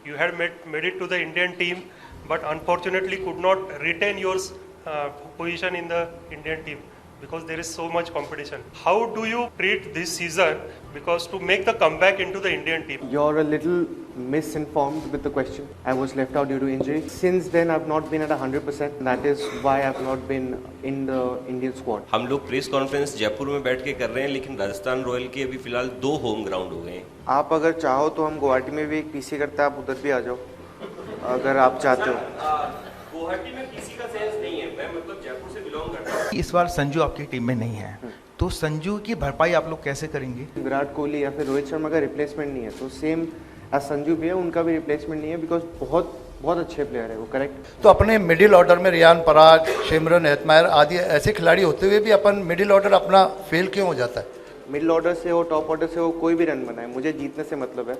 You had made it to the Indian team, but unfortunately could not retain your position in the Indian team because there is so much competition. How do you treat this season because to make the comeback into the Indian team? You're a little misinformed with the question. I was left out due to injury. Since then, I've not been at 100%. That is why I've not been in the Indian squad. हम लोग press conference Jaipur में बैठ के कर रहे हैं, लेकिन Rajasthan royal के अभी फिलहाल 2 होम ग्राउंड हो गए हैं। आप अगर चाहो तो हम गुवाहाटी में भी एक पीसी करते हैं, आप उधर भी आ जाओ अगर आप चाहते हो। गुवाहाटी में किसी का सेंस नहीं है, मैं मतलब जयपुर से बिलोंग करता हूँ। इस बार संजू आपकी टीम में नहीं है, तो संजू की भरपाई आप लोग कैसे करेंगे? विराट कोहली या फिर रोहित शर्मा का रिप्लेसमेंट नहीं है, तो सेम एज संजू भी है, उनका भी रिप्लेसमेंट नहीं है बिकॉज बहुत बहुत अच्छे प्लेयर है वो। करेक्ट। तो अपने मिडिल ऑर्डर में रियान पराग, शिमरन हेटमायर आदि ऐसे खिलाड़ी होते हुए भी अपन मिडिल ऑर्डर अपना फेल क्यों हो जाता है? मिडिल ऑर्डर से हो, टॉप ऑर्डर से हो, कोई भी रन बनाए, मुझे जीतने से मतलब है।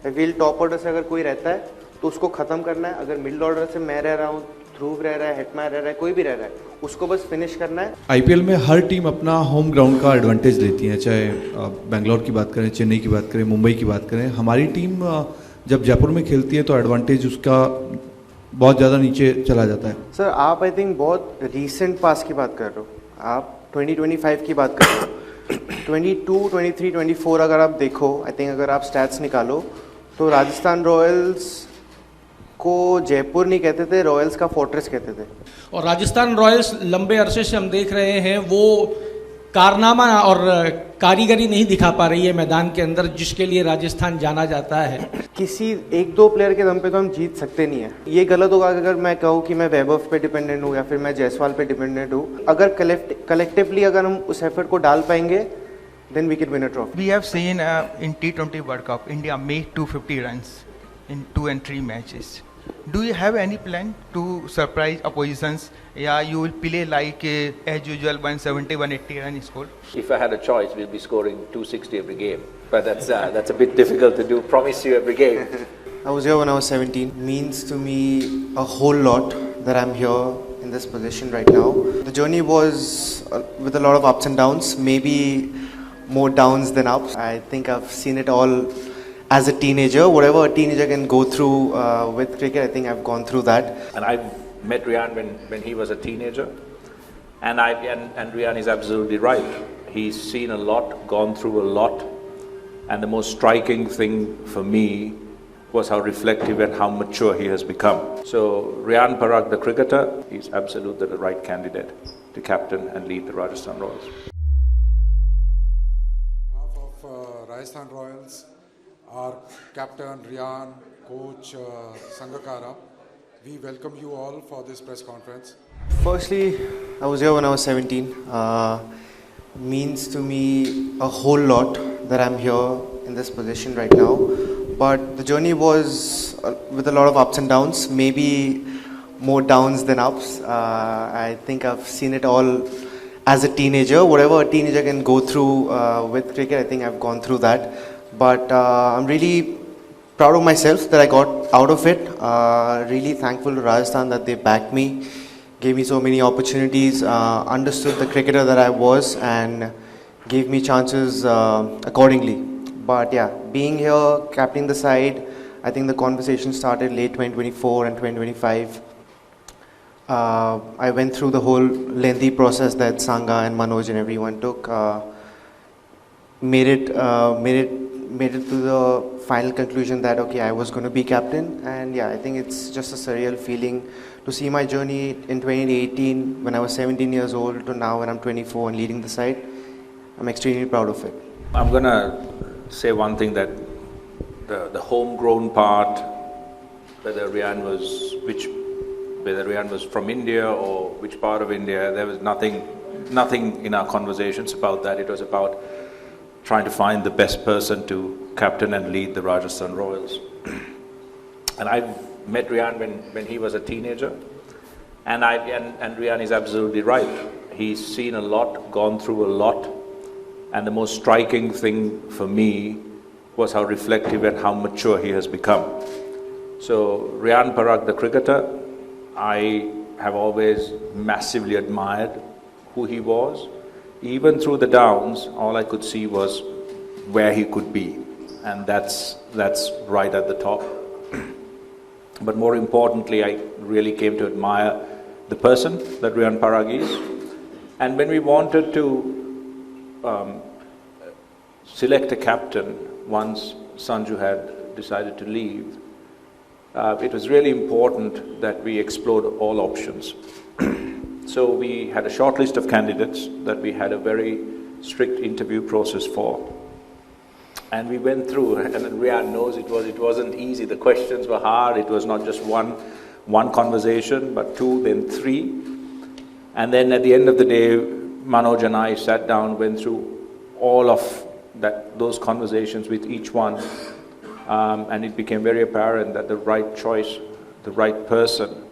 आई फील टॉप ऑर्डर से अगर कोई रहता है तो उसको ख़त्म करना है। अगर मिडिल ऑर्डर से मैं रह रहा हूँ, ध्रुव रह रहा है, हेटमायर रह रहा है, कोई भी रह रहा है, उसको बस फिनिश करना है। आईपीएल में हर टीम अपना होम ग्राउंड का एडवांटेज लेती है, चाहे बेंगलोर की बात करें, चेन्नई की बात करें, मुंबई की बात करें। हमारी टीम जब जयपुर में खेलती है तो एडवांटेज उसका बहुत ज़्यादा नीचे चला जाता है। सर आप आई थिंक बहुत रीसेंट पास की बात कर रहे हो, आप 2025 की बात कर रहे हो। 22, 23, 24 अगर आप देखो, आई थिंक अगर आप स्टैट्स निकालो तो राजस्थान रॉयल्स को जयपुर नहीं कहते थे, रॉयल्स का फोर्ट्रेस कहते थे। और राजस्थान रॉयल्स लंबे अरसे से हम देख रहे हैं वो कारनामा और कारीगरी नहीं दिखा पा रही है मैदान के अंदर, जिसके लिए राजस्थान जाना जाता है। किसी 1-2 प्लेयर के दम पे तो हम जीत सकते नहीं है। ये गलत होगा अगर मैं कहूँ कि मैं वैभव पे डिपेंडेंट हूँ या फिर मैं जायसवाल पे डिपेंडेंट हूँ। अगर कलेक्टिवली अगर हम उस एफर्ट को डाल पाएंगे then we can win a trophy. We have seen in T20 World Cup, India made 250 runs in 2 and 3 matches. Do you have any plan to surprise oppositions? Yeah, you will play like as usual 170, 180 run score? If I had a choice, we'll be scoring 260 every game. But that's a bit difficult to do. Promise you every game. I was here when I was 17. Means to me a whole lot that I'm here in this position right now. The journey was with a lot of ups and downs. Maybe more downs than ups. I think I've seen it all as a teenager. Whatever a teenager can go through with cricket, I think I've gone through that. And I met Rian when he was a teenager, and Rian is absolutely right. He's seen a lot, gone through a lot, and the most striking thing for me was how reflective and how mature he has become. So Rian Parag, the cricketer, is absolutely the right candidate to captain and lead the Rajasthan Royals. Rajasthan Royals, our captain Rian, coach Sangakkara, we welcome you all for this press conference. Firstly, I was here when I was 17. Means to me a whole lot that I'm here in this position right now. But the journey was with a lot of ups and downs, maybe more downs than ups. I think I've seen it all as a teenager. Whatever a teenager can go through with cricket, I think I've gone through that. But I'm really proud of myself that I got out of it. Really thankful to Rajasthan that they backed me, gave me so many opportunities, understood the cricketer that I was and gave me chances accordingly. But yeah, being here, captaining the side, I think the conversation started late 2024 and 2025. I went through the whole lengthy process that Sanga and Manoj and everyone took. Made it to the final conclusion that okay, I was going to be captain, and yeah, I think it's just a surreal feeling to see my journey in 2018 when I was 17 years old to now when I'm 24 and leading the side. I'm extremely proud of it. I'm gonna say one thing, that the homegrown part, whether Rian was from India or which part of India, there was nothing in our conversations about that. It was about trying to find the best person to captain and lead the Rajasthan Royals. And I met Rian when he was a teenager, and Rian is absolutely right. He's seen a lot, gone through a lot, and the most striking thing for me was how reflective and how mature he has become. So Rian Parag, the cricketer, I have always massively admired who he was. Even through the downs, all I could see was where he could be, and that's right at the top. But more importantly, I really came to admire the person that Riyan Parag is. And when we wanted to select a captain once Sanju had decided to leave, it was really important that we explored all options. So we had a short list of candidates that we had a very strict interview process for. And we went through, and Riyan knows it wasn't easy. The questions were hard. It was not just one conversation, but two, then three. And then at the end of the day, Manoj and I sat down, went through all of those conversations with each one. And it became very apparent that the right choice, the right person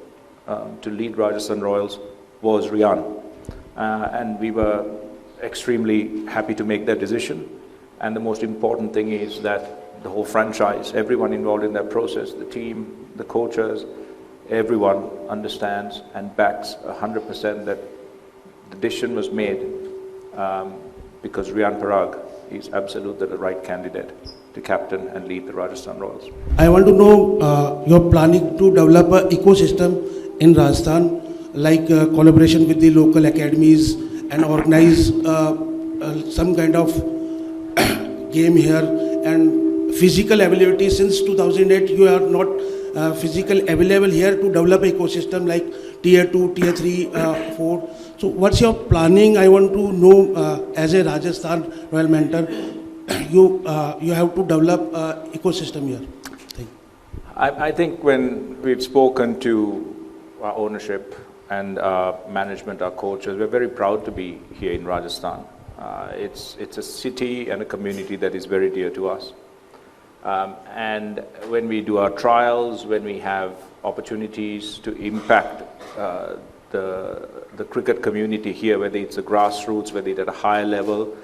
to lead Rajasthan Royals was Riyan. And we were extremely happy to make that decision. And the most important thing is that the whole franchise, everyone involved in that process, the team, the coaches, everyone understands and backs 100% that the decision was made because Riyan Parag is absolutely the right candidate to captain and lead the Rajasthan Royals. I want to know you're planning to develop an ecosystem in Rajasthan, like collaboration with the local academies and organize some kind of game here, and physical availability. Since 2008 you are not physical available here to develop an ecosystem like tier 2, tier 3, 4. So what's your planning? I want to know as a Rajasthan Royal mentor, you have to develop ecosystem here. Thank you. I think when we've spoken to our ownership and our management, our coaches, we're very proud to be here in Rajasthan. It's a city and a community that is very dear to us. And when we do our trials, when we have opportunities to impact the cricket community here, whether it's the grassroots, whether it's at a higher level,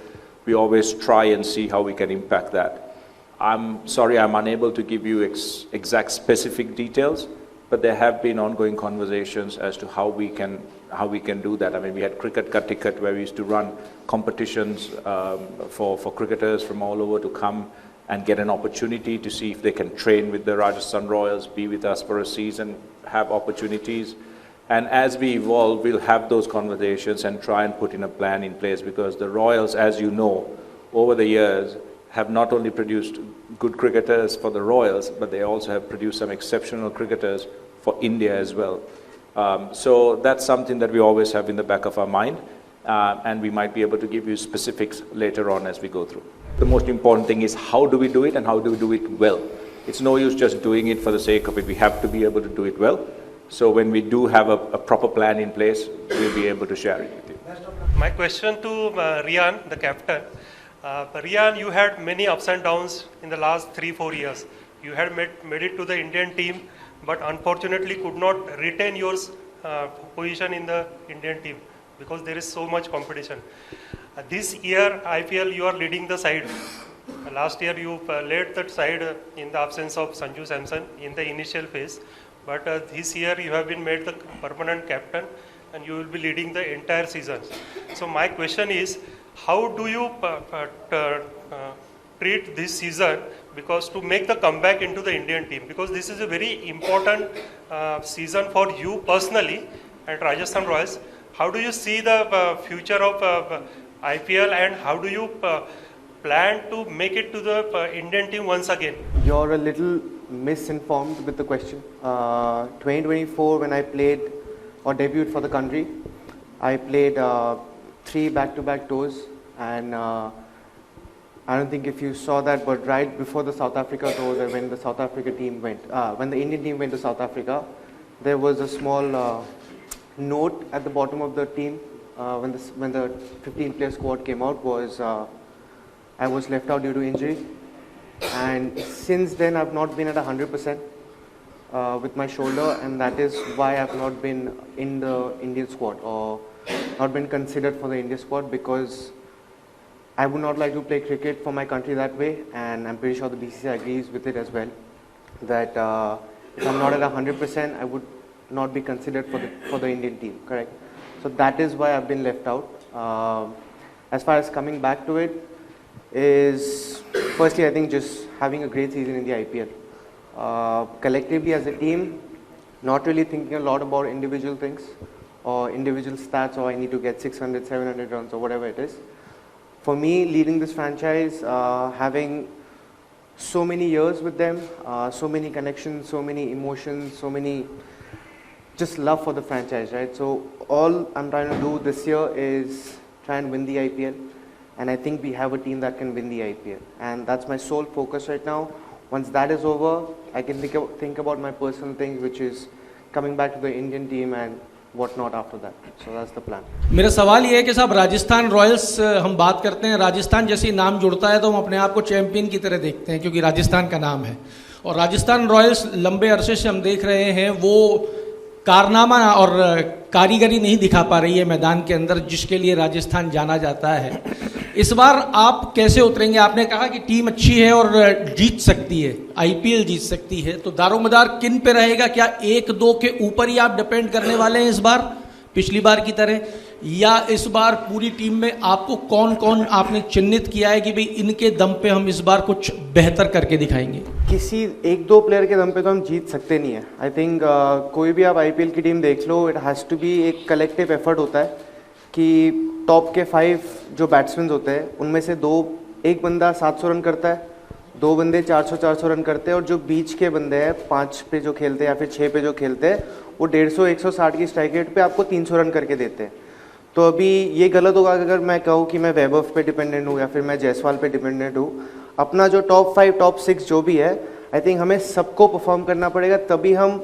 we always try and see how we can impact that. I'm sorry I'm unable to give you exact specific details, but there have been ongoing conversations as to how we can do that. I mean, we had Cricket Ka Ticket, where we used to run competitions for cricketers from all over to come and get an opportunity to see if they can train with the Rajasthan Royals, be with us for a season, have opportunities. And as we evolve, we'll have those conversations and try and put in a plan in place, because the Royals, as you know, over the years, have not only produced good cricketers for the Royals, but they also have produced some exceptional cricketers for India as well. So that's something that we always have in the back of our mind, and we might be able to give you specifics later on as we go through. The most important thing is how do we do it and how do we do it well. It's no use just doing it for the sake of it. We have to be able to do it well. So when we do have a proper plan in place, we'll be able to share it with you. My question to Riyan, the captain. Riyan, you had many ups and downs in the last 3-4 years. You had made it to the Indian team, but unfortunately could not retain your position in the Indian team because there is so much competition. This year, IPL, you are leading the side. Last year, you led that side in the absence of Sanju Samson in the initial phase. But this year, you have been made the permanent captain and you will be leading the entire season. So my question is, how do you treat this season, because to make the comeback into the Indian team, because this is a very important season for you personally and Rajasthan Royals. How do you see the future of IPL, and how do you plan to make it to the Indian team once again? You're a little misinformed with the question. 2024, when I played or debuted for the country, I played 3 back-to-back tours, and I don't think if you saw that, but right before the South Africa tours, when the South Africa team went, when the Indian team went to South Africa, there was a small note at the bottom of the team when the 15-player squad came out, was I was left out due to injury. And since then, I've not been at 100% with my shoulder, and that is why I've not been in the Indian squad or not been considered for the Indian squad, because I would not like to play cricket for my country that way, and I'm pretty sure the BCCI agrees with it as well, that if I'm not at 100%, I would not be considered for the Indian team, correct? So that is why I've been left out. As far as coming back to it, is firstly, I think just having a great season in the IPL. collectively as a team, not really thinking a lot about individual things or individual stats, or I need to get 600, 700 runs or whatever it is. For me, leading this franchise, having so many years with them, so many connections, so many emotions, so many just love for the franchise, right? So all I'm trying to do this year is try and win the IPL, and I think we have a team that can win the IPL, and that's my sole focus right now. Once that is over, I can think about my personal things, which is coming back to the Indian team and what not after that. So that's the plan. मेरा सवाल ये है कि साहब Rajasthan Royals हम बात करते हैं, राजस्थान जैसे नाम जुड़ता है तो हम अपने आप को चैंपियन की तरह देखते हैं क्योंकि राजस्थान का नाम है, और राजस्थान रॉयल्स लंबे अरसे से हम देख रहे हैं वो कारनामा और कारीगरी नहीं दिखा पा रही है मैदान के अंदर जिसके लिए राजस्थान जाना जाता है। इस बार आप कैसे उतरेंगे? आपने कहा कि टीम अच्छी है और जीत सकती है, आईपीएल जीत सकती है, तो दारोमदार किन पे रहेगा? क्या 1-2 के ऊपर ही आप डिपेंड करने वाले हैं इस बार पिछली बार की तरह, या इस बार पूरी टीम में आपको कौन कौन आपने चिन्हित किया है कि भाई इनके दम पे हम इस बार कुछ बेहतर करके दिखाएंगे? किसी 1-2 प्लेयर के दम पे तो हम जीत सकते नहीं है। आई थिंक कोई भी आप आईपीएल की टीम देख लो, इट हैज़ टू बी एक कलेक्टिव एफर्ट होता है कि टॉप के 5 जो बैट्समैन होते हैं उनमें से एक बंदा 700 रन करता है, 2 बंदे 400 रन करते हैं, और जो बीच के बंदे हैं 5 पे जो खेलते हैं या फिर 6 पे जो खेलते हैं वो 150-160 की स्ट्राइक रेट पे आपको 300 रन करके देते हैं। तो अभी ये गलत होगा अगर मैं कहूँ कि मैं वैभव पे डिपेंडेंट हूँ या फिर मैं जायसवाल पे डिपेंडेंट हूँ। अपना जो टॉप 5 टॉप 6 जो भी है, आई थिंक हमें सबको परफॉर्म करना पड़ेगा, तभी हम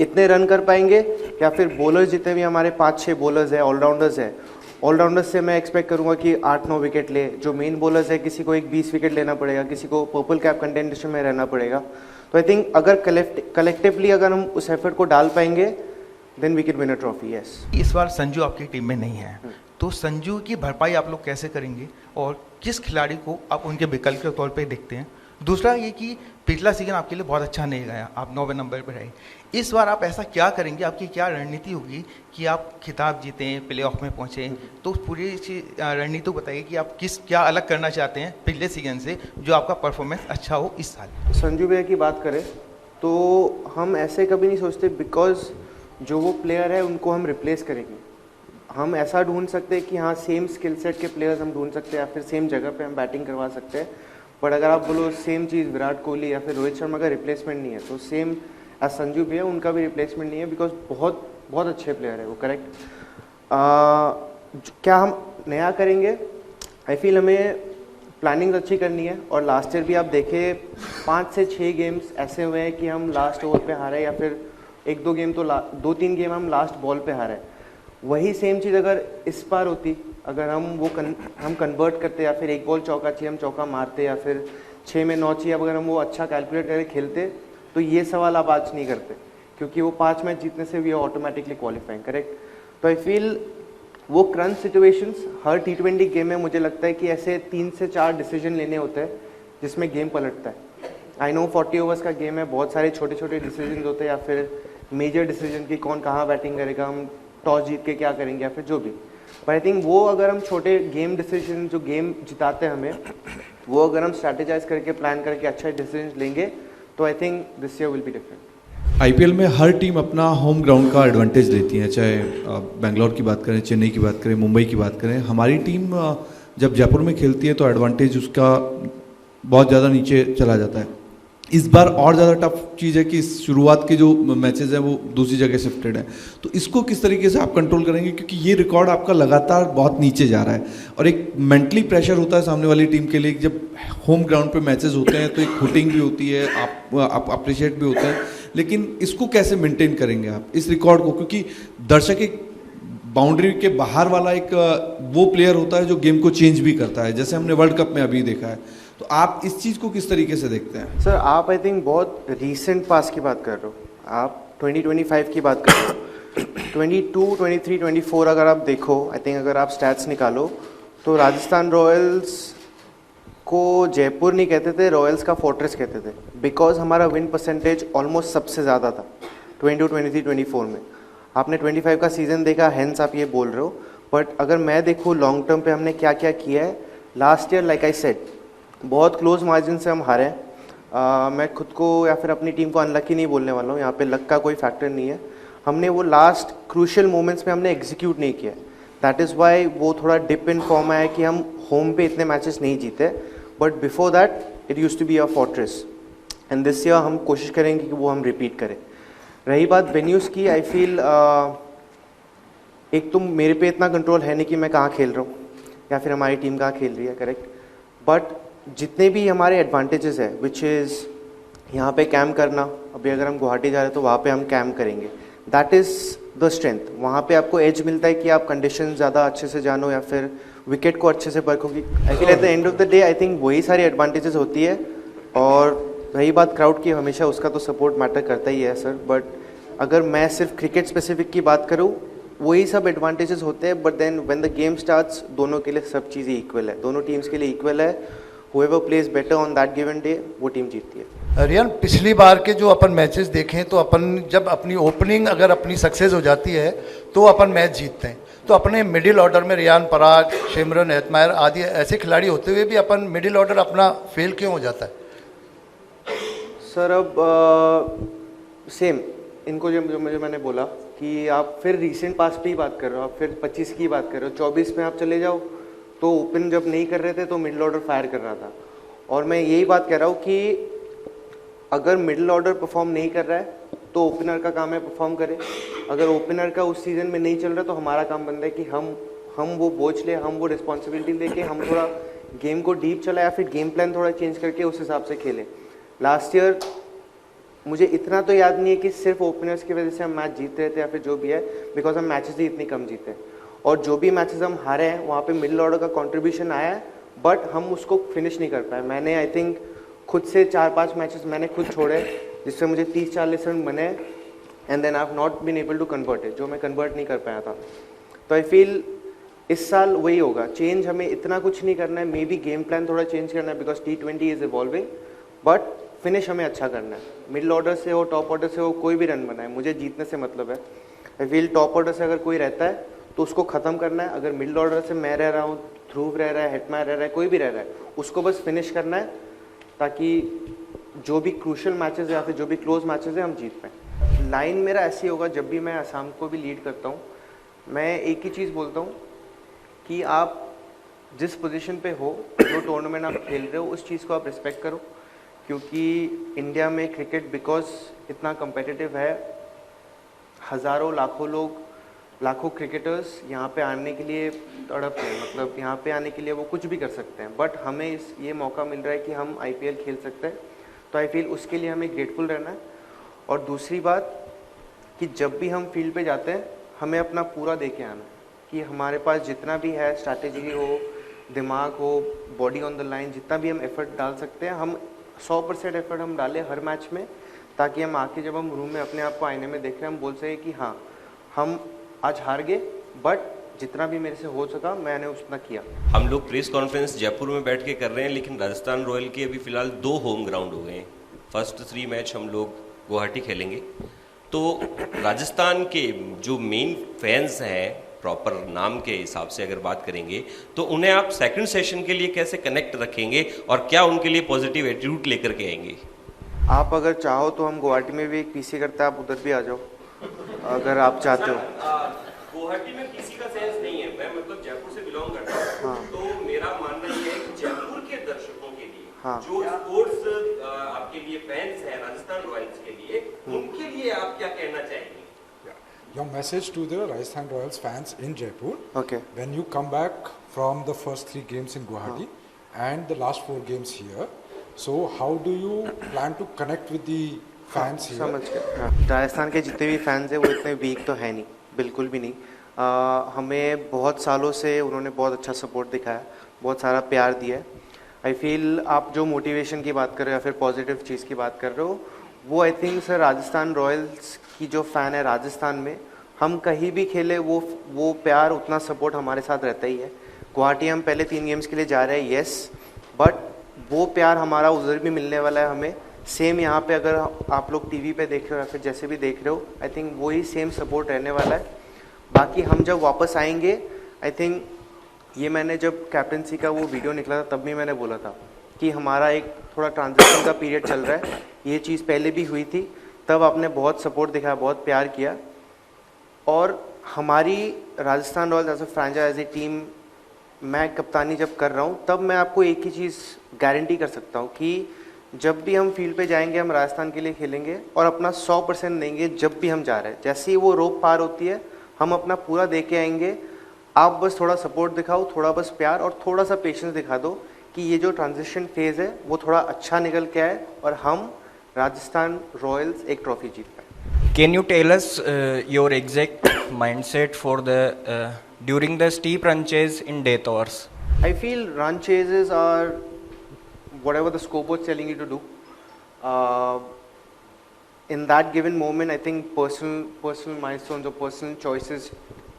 इतने रन कर पाएंगे। या फिर बॉलर्स जितने भी हमारे 5-6 बॉलर्स हैं, ऑलराउंडर्स हैं, ऑलराउंडर्स से मैं एक्सपेक्ट करूंगा कि 8-9 विकेट ले। जो मेन बॉलर्स है किसी को 20 विकेट लेना पड़ेगा, किसी को पर्पल कैप कंटेंशन में रहना पड़ेगा। तो आई थिंक अगर कलेक्टिवली अगर हम उस एफर्ट को डाल पाएंगे then we can win a trophy. Yes, इस बार संजू आपकी टीम में नहीं है, तो संजू की भरपाई आप लोग कैसे करेंगे और किस खिलाड़ी को आप उनके विकल्प के तौर पे देखते हैं? दूसरा ये कि पिछला सीजन आपके लिए बहुत अच्छा नहीं गया, आप 9वें नंबर पर रहे, इस बार आप ऐसा क्या करेंगे, आपकी क्या रणनीति होगी कि आप खिताब जीतें, प्लेऑफ में पहुँचें? तो पूरी रणनीति बताइए कि आप क्या अलग करना चाहते हैं पिछले सीजन से जो आपका परफॉर्मेंस अच्छा हो इस साल। संजू भैया की बात करें तो हम ऐसे कभी नहीं सोचते, बिकॉज जो वो प्लेयर है उनको हम रिप्लेस करेंगे। हम ऐसा ढूंढ सकते हैं कि हाँ सेम स्किल सेट के प्लेयर्स हम ढूंढ सकते हैं या फिर सेम जगह पे हम बैटिंग करवा सकते हैं। बट अगर आप बोलो सेम चीज़ विराट कोहली या फिर रोहित शर्मा का रिप्लेसमेंट नहीं है, तो सेम एज संजू भैया उनका भी रिप्लेसमेंट नहीं है, बिकॉज बहुत बहुत अच्छे प्लेयर है वो। करेक्ट। क्या हम नया करेंगे? आई फील हमें प्लानिंग अच्छी करनी है, और लास्ट ईयर भी आप देखें 5 से 6 गेम्स ऐसे हुए हैं कि हम लास्ट ओवर पे हारे, या फिर 1-2 गेम तो 2-3 गेम हम लास्ट बॉल पे हारे। वही सेम चीज़ अगर इस बार होती, अगर हम हम कन्वर्ट करते या फिर 1 बॉल चौका चाहिए हम चौका मारते, या फिर 6 में 9 चाहिए, अगर हम वो अच्छा कैलकुलेट करके खेलते तो ये सवाल आप आज नहीं करते, क्योंकि वो 5 मैच जीतने से भी ऑटोमेटिकली क्वालिफाइंग। करेक्ट। तो आई फील वो क्रंच सिचुएशंस हर T20 गेम में मुझे लगता है कि ऐसे 3 से 4 डिसीजन लेने होते हैं जिसमें गेम पलटता है। आई नो 40 ओवर्स का गेम है, बहुत सारे छोटे छोटे डिसीजन होते हैं, या फिर मेजर डिसीजन कि कौन कहाँ बैटिंग करेगा, हम टॉस जीत के क्या करेंगे, या फिर जो भी। बट आई थिंक वो अगर हम छोटे गेम डिसीजन जो गेम जिताते हैं हमें, वो अगर हम स्ट्रैटेजाइज करके प्लान करके अच्छा डिसीजन लेंगे तो I think this year will be different. IPL में हर टीम अपना होम ग्राउंड का एडवांटेज लेती है, चाहे बेंगलोर की बात करें, चेन्नई की बात करें, मुंबई की बात करें। हमारी टीम जब जयपुर में खेलती है तो एडवांटेज उसका बहुत ज़्यादा नीचे चला जाता है। इस बार और ज़्यादा टफ चीज़ है कि शुरुआत के जो मैचेस हैं वो दूसरी जगह शिफ्टेड है, तो इसको किस तरीके से आप कंट्रोल करेंगे? क्योंकि ये रिकॉर्ड आपका लगातार बहुत नीचे जा रहा है, और एक मेंटली प्रेशर होता है सामने वाली टीम के लिए। जब होम ग्राउंड पे मैचेस होते हैं तो एक हुटिंग भी होती है, आप अप्रिशिएट भी होते हैं, लेकिन इसको कैसे मेंटेन करेंगे आप इस रिकॉर्ड को? क्योंकि दर्शक एक बाउंड्री के बाहर वाला एक वो प्लेयर होता है जो गेम को चेंज भी करता है, जैसे हमने वर्ल्ड कप में अभी देखा है। तो आप इस चीज़ को किस तरीके से देखते हैं? सर आप आई थिंक बहुत रीसेंट पास की बात कर रहे हो, आप 2025 की बात कर रहे हो। 22, 23, 24 अगर आप देखो, आई थिंक अगर आप स्टैट्स निकालो तो राजस्थान रॉयल्स को जयपुर नहीं कहते थे, रॉयल्स का फोर्ट्रेस कहते थे, बिकॉज हमारा विन परसेंटेज ऑलमोस्ट सबसे ज़्यादा था 22, 23, 24 में। आपने 25 का सीज़न देखा, हेंस आप ये बोल रहे हो। बट अगर मैं देखूँ लॉन्ग टर्म पे हमने क्या क्या किया है, last year like I said बहुत क्लोज मार्जिन से हम हारे हैं, मैं खुद को या फिर अपनी टीम को अनलकी नहीं बोलने वाला हूँ, यहाँ पे लक का कोई फैक्टर नहीं है। हमने वो लास्ट क्रूशियल मोमेंट्स में हमने एग्जीक्यूट नहीं किया, दैट इज़ वाई वो थोड़ा डिप इन फॉर्म आया कि हम होम पे इतने मैचेस नहीं जीते, but before that it used to be a fortress and this year हम कोशिश करेंगे कि वो हम रिपीट करें। रही बात वेन्यूज़ की, आई फील एक तो मेरे पे इतना कंट्रोल है नहीं कि मैं कहाँ खेल रहा हूँ या फिर हमारी टीम कहाँ खेल रही है, करेक्ट, बट जितने भी हमारे एडवांटेजेस है विच इज़ यहाँ पे कैम्प करना, अभी अगर हम गुवाहाटी जा रहे हैं तो वहाँ पे हम कैम्प करेंगे, दैट इज़ द स्ट्रेंथ। वहाँ पे आपको एज मिलता है कि आप कंडीशन ज़्यादा अच्छे से जानो या फिर विकेट को अच्छे से परखोगी। I feel at the end of the day I think वही सारी एडवांटेजेस होती है। और रही बात क्राउड की, हमेशा उसका तो सपोर्ट मैटर करता ही है सर, बट अगर मैं सिर्फ क्रिकेट स्पेसिफिक की बात करूँ वही सब एडवांटेजेस होते हैं, but then when the game starts दोनों के लिए सब चीज़ें इक्वल है, दोनों टीम्स के लिए इक्वल है। whoever plays better on that given day वो टीम जीतती है। रियान, पिछली बार के जो अपन मैचेस देखें तो अपन जब अपनी ओपनिंग अगर अपनी सक्सेस हो जाती है तो अपन मैच जीतते हैं। तो अपने मिडिल ऑर्डर में रियान पराग, शिमरन हेतमायर आदि ऐसे खिलाड़ी होते हुए भी अपन मिडिल ऑर्डर अपना फेल क्यों हो जाता है? सर अब सेम इनको जो मैंने बोला कि आप फिर रीसेंट पास पे ही बात कर रहे हो, आप फिर 25 की बात कर रहे हो, 24 में आप चले जाओ तो ओपन जब नहीं कर रहे थे तो मिडिल ऑर्डर फायर कर रहा था। और मैं यही बात कह रहा हूँ कि अगर मिडिल ऑर्डर परफॉर्म नहीं कर रहा है तो ओपनर का काम है परफॉर्म करे। अगर ओपनर का उस सीज़न में नहीं चल रहा तो हमारा काम बनता है कि हम वो बोझ ले, हम वो रिस्पॉन्सिबिलिटी लेके हम थोड़ा गेम को डीप चला या फिर गेम प्लान थोड़ा चेंज करके उस हिसाब से खेलें। लास्ट ईयर मुझे इतना तो याद नहीं है कि सिर्फ ओपनर्स की वजह से हम मैच जीत रहे थे या फिर जो भी है, बिकॉज हम मैचेस ही इतनी कम जीते और जो भी मैचेस हम हारे हैं वहाँ पे मिडिल ऑर्डर का कंट्रीब्यूशन आया है, बट हम उसको फिनिश नहीं कर पाए। मैंने आई थिंक खुद से 4-5 मैचेस मैंने खुद छोड़े जिससे मुझे 30-40 रन बने and then I have not been able to convert it, जो मैं कन्वर्ट नहीं कर पाया था। तो आई फील इस साल वही होगा, चेंज हमें इतना कुछ नहीं करना है, मे बी गेम प्लान थोड़ा चेंज करना है because T20 is evolving, but finish हमें अच्छा करना है। मिडिल ऑर्डर से हो, टॉप ऑर्डर से हो, कोई भी रन बनाए, मुझे जीतने से मतलब है। आई फील टॉप ऑर्डर से अगर कोई रहता है तो उसको ख़त्म करना है। अगर मिडिल ऑर्डर से मैं रह रहा हूँ, ध्रुव रह रहा है, हेटमायर रह रहा है, कोई भी रह रहा है, उसको बस फिनिश करना है ताकि जो भी क्रूशल मैचेस या फिर जो भी क्लोज मैचेस है हम जीत पाएँ। लाइन मेरा ऐसी होगा, जब भी मैं असम को भी लीड करता हूँ मैं एक ही चीज़ बोलता हूँ कि आप जिस पोजीशन पे हो, जो टूर्नामेंट आप खेल रहे हो, उस चीज़ को आप रिस्पेक्ट करो, क्योंकि इंडिया में क्रिकेट बिकॉज इतना कम्पिटिटिव है, हज़ारों लाखों लोग, लाखों क्रिकेटर्स यहाँ पे आने के लिए तड़पते हैं, मतलब यहाँ पे आने के लिए वो कुछ भी कर सकते हैं, बट हमें ये मौका मिल रहा है कि हम IPL खेल सकते हैं। तो आई फील उसके लिए हमें ग्रेटफुल रहना है। और दूसरी बात कि जब भी हम फील्ड पे जाते हैं हमें अपना पूरा दे के आना है कि हमारे पास जितना भी है, स्ट्रैटेजी हो, दिमाग हो, बॉडी ऑन द लाइन, जितना भी हम एफर्ट डाल सकते हैं हम 100% एफर्ट हम डालें हर मैच में, ताकि हम आके जब हम रूम में अपने आप को आईने में देख रहे हैं हम बोल सकें कि हाँ हम आज हार गए, बट जितना भी मेरे से हो सका मैंने उतना किया। हम लोग प्रेस कॉन्फ्रेंस जयपुर में बैठ के कर रहे हैं, लेकिन राजस्थान रॉयल के अभी फिलहाल 2 होम ग्राउंड हो गए हैं। फर्स्ट 3 मैच हम लोग गुवाहाटी खेलेंगे। तो राजस्थान के जो मेन फैंस हैं, प्रॉपर नाम के हिसाब से अगर बात करेंगे, तो उन्हें आप सेकंड सेशन के लिए कैसे कनेक्ट रखेंगे और क्या उनके लिए पॉजिटिव एटीट्यूड लेकर के आएंगे? आप अगर चाहो तो हम गुवाहाटी में भी एक पीसी करते हैं, आप उधर भी आ जाओ अगर आप चाहते हो। गुवाहाटी में किसी का सेंस नहीं है, मैं मतलब जयपुर से बिलोंग करता हूँ। हाँ। तो मेरा मानना ये है कि जयपुर के दर्शकों के लिए, हाँ। जो स्पोर्ट्स आपके लिए फैंस हैं राजस्थान रॉयल्स के लिए, उनके लिए आप क्या कहना चाहेंगे? Your message to the Rajasthan Royals fans in Jaipur. Okay. When you come back from the first 3 games in Guwahati and the last 4 games here, so how do you plan to connect with the fans here? समझ गया। राजस्थान के जितने भी fans हैं वो इतने week तो है नहीं, बिल्कुल भी नहीं। हमें बहुत सालों से उन्होंने बहुत अच्छा सपोर्ट दिखाया, बहुत सारा प्यार दिया है। आई फील आप जो मोटिवेशन की बात कर रहे हो या फिर पॉजिटिव चीज़ की बात कर रहे हो, वो I think sir Rajasthan Royals की जो फ़ैन है राजस्थान में, हम कहीं भी खेले वो प्यार, उतना सपोर्ट हमारे साथ रहता ही है। गुवाहाटी हम पहले 3 गेम्स के लिए जा रहे हैं, येस, बट वो प्यार हमारा उधर भी मिलने वाला है हमें। सेम यहाँ पे अगर आप लोग टीवी पे देख रहे हो या फिर जैसे भी देख रहे हो, आई थिंक वही सेम सपोर्ट रहने वाला है। बाकी हम जब वापस आएंगे, आई थिंक ये मैंने जब कैप्टनसी का वो वीडियो निकला था तब भी मैंने बोला था कि हमारा एक थोड़ा ट्रांजिशन का पीरियड चल रहा है। ये चीज़ पहले भी हुई थी, तब आपने बहुत सपोर्ट दिखाया, बहुत प्यार किया। और हमारी Rajasthan Royals as a franchise as a team, मैं कप्तानी जब कर रहा हूँ तब मैं आपको एक ही चीज़ गारंटी कर सकता हूँ कि जब भी हम फील्ड पे जाएंगे हम राजस्थान के लिए खेलेंगे और अपना 100% देंगे जब भी हम जा रहे हैं। जैसे ही वो रोप पार होती है हम अपना पूरा दे के आएंगे। आप बस थोड़ा सपोर्ट दिखाओ, थोड़ा बस प्यार और थोड़ा सा पेशेंस दिखा दो कि ये जो ट्रांजिशन फेज़ है वो थोड़ा अच्छा निकल के आए और हम राजस्थान रॉयल्स एक ट्रॉफी जीत पाए। Can you tell us your exact mindset for the during the steep run chase in death overs? I feel run chases are whatever the scoreboard's telling you to do. In that given moment, I think personal milestones or personal choices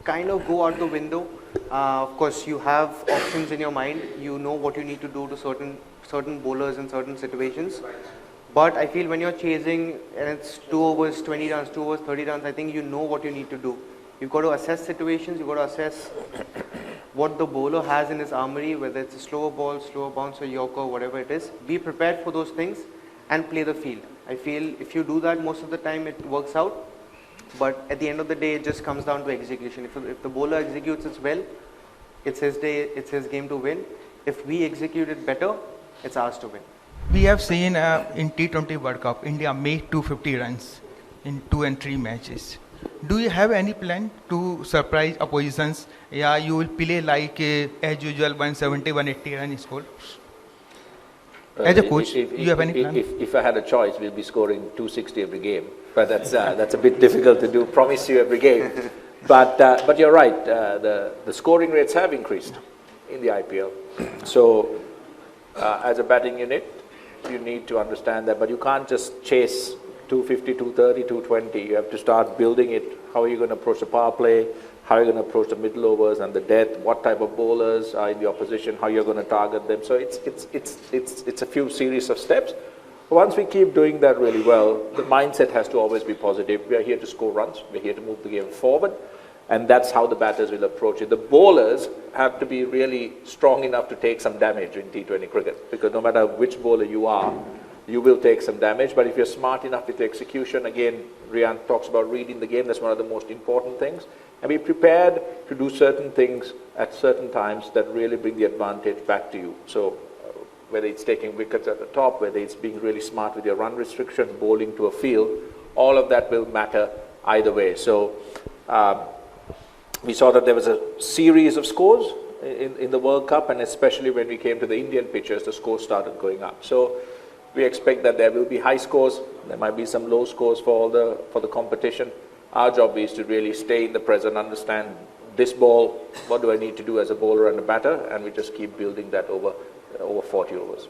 kind of go out the window. Of course, you have options in your mind. You know what you need to do to certain bowlers in certain situations. But I feel when you're chasing and it's 2 overs, 20 runs, 2 overs, 30 runs, I think you know what you need to do. You've got to assess situations, you've got to assess what the bowler has in his armory, whether it's a slower ball, slower bounce or yorker, whatever it is. Be prepared for those things and play the field. I feel if you do that most of the time it works out. But at the end of the day it just comes down to execution. If the bowler executes it well, it's his day, it's his game to win. If we execute it better, it's ours to win. We have seen in T20 World Cup, India made 250 runs in 2 and 3 matches. Do you have any plan to surprise oppositions? Yeah, you will play like as usual 170, 180 run score? As a coach, you have any plan? If I had a choice, we'll be scoring 260 every game. But that's a bit difficult to do. Promise you every game. But you're right. The scoring rates have increased in the IPL. So as a batting unit, you need to understand that. But you can't just chase 250, 230, 220. You have to start building it. How are you going to approach the power play? How are you going to approach the middle overs and the death? What type of bowlers are in the opposition? How you're going to target them? So it's a few series of steps. Once we keep doing that really well, the mindset has to always be positive. We are here to score runs. We're here to move the game forward. And that's how the batters will approach it. The bowlers have to be really strong enough to take some damage in T20 cricket. Because no matter which bowler you are, you will take some damage. But if you're smart enough with the execution, again, Rian talks about reading the game. That's one of the most important things. And be prepared to do certain things at certain times that really bring the advantage back to you. So whether it's taking wickets at the top, whether it's being really smart with your run restrictions, bowling to a field, all of that will matter either way. So we saw that there was a series of scores in the World Cup, and especially when we came to the Indian pitches, the scores started going up. So we expect that there will be high scores. There might be some low scores for the competition. Our job is to really stay in the present, understand this ball, what do I need to do as a bowler and a batter, and we just keep building that over 40 overs.